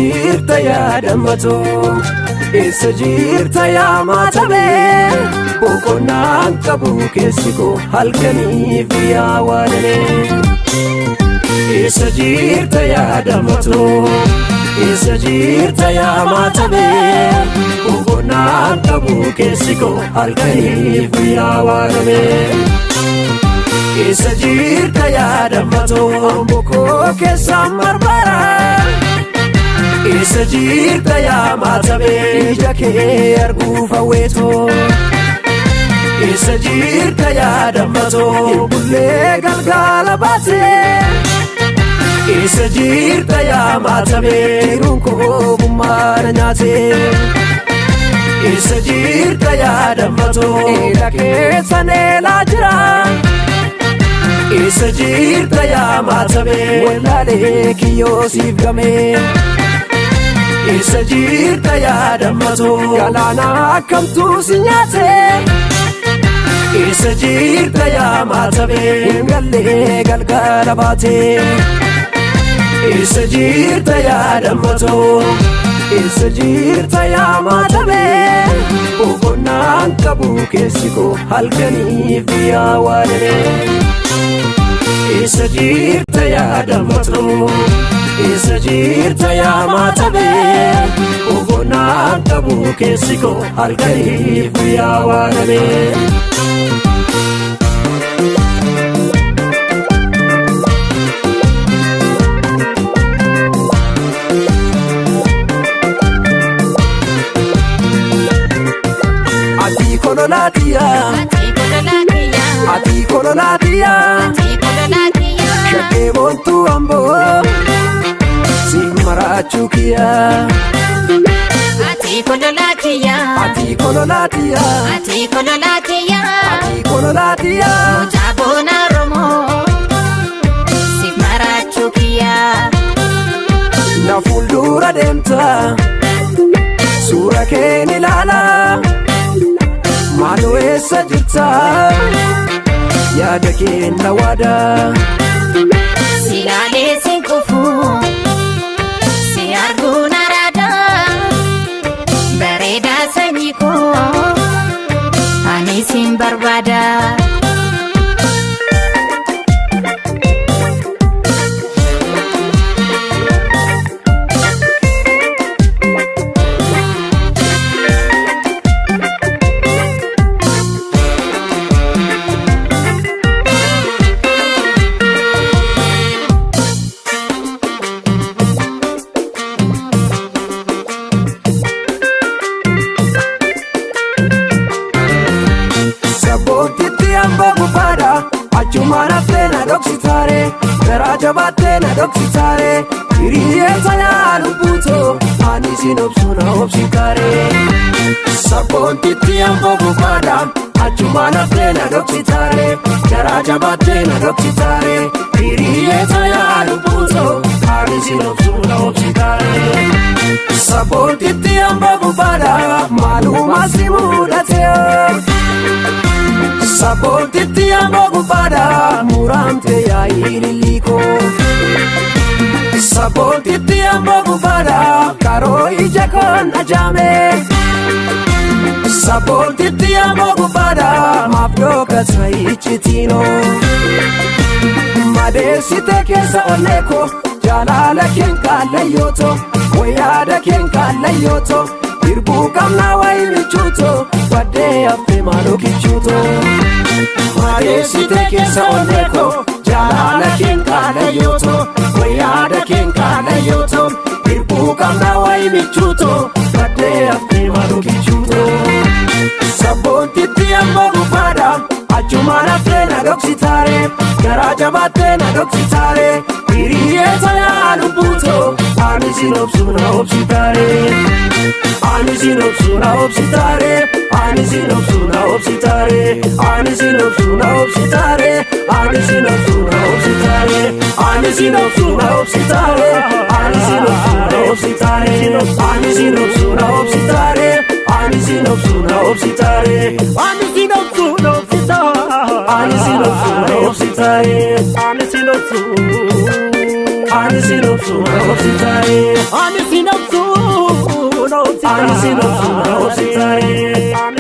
jirta yaadammato Eessa jirta yaa maatabee boqonnaan qabu keessi koo halkaniif yaa waadalee Eessa jirta yaadammato Eessa jirta yaa maatabee boqonnaan qabu keessi koo halkaniif yaa waadalee Eessa jirta yaadammato bokoo keessaan barbara Eessa jirta yaa maatabee ija kee arguuf hawweetoo Eessa jirta yaadammato bullee galgala baatee Eessa jirta yaa maatabee jiruun koo gummaadha nyaatee Eessa jirta yaadammato eela keessa neelaa jira Eessa jirta yaa maatabee wallaalee kiyyoo siif gamee Eessa jirta yaadammato galaana akkamtuu si nyaatee Eessa jirta yaa maatabee gallee galgala baatee Eessa jirta yaadammato Eessa jirta yaa maatabee boqonnaan qabu keessi koo halkaniif yaa waadalee Eessa jirta yaadammato Eessa jirta yaa maatabee boqonnaan qabu keessi koo halkaniif yaa waadalee Ati kololaatiya Shakkee boontuu amboo si maraachuu kiyyaa Ati kololaatiya Mucaa boona Oromoo si maraachuu kiyyaa Na fuuldura deemta suura kee ni ilaala Maaloo eessa jirta yaada kee na waada Si laalee sin kufu si arguun araada bareedaa sanyii koo ani sin barbaada Achumaan haftee na dhoksitaare garaa jabaattee na dhoksitaare hiriyeessa yaa lubbuutoo ani sin obsu na obsitaare Sabboontitti amboo bufaadha achumaan haftee na dhoksitaare garaa jabaattee na dhoksitaare hiriyeessa yaa lubbuutoo ani sin obsu na obsitaare Sabboontitti amboo bufaadha maaluma si mudatee Sabboontitti amboo bufaadha muramte yaa ililliikoo Sabboontitti amboo bufaadha karoo ija koon ajaame Sabboontitti amboo bufaadha maaf dhokata ichitiinoo Madeessite keessa onnee koo jaalala keen kaallayyootoo wayyaada keen kaallayyootoo Irbuu qabnaa wayi michuutoo baddee haftee maaloo kichuutoo Madeessite keessa onnee koo jaalala keen kaallayyootoo wayyaada keen kaallayyootoo Irbuu qabnaa wayi michuutoo baddee haftee maaloo kichuutoo Sabboontitti amboo bufaadha achumaan haftee na dhoksitaare garaa jabaattee na dhoksitaare hiriyeessa yaa lubbuutoo ani sin obsu na obsitaare Ani sin obsu na obsitaare ani sin obsu na obsitaare ani sin obsu na obsitaare ani sin obsu na obsitaare ani sin obsu na obsitaare ani sin obsu na obsitaare ani sin obsu na obsitaare ani sin obsu na obsitaare ani sin obsu na obsitaare ani sin obsu na obsitaare ani sin obsu ani sinopsu no sitare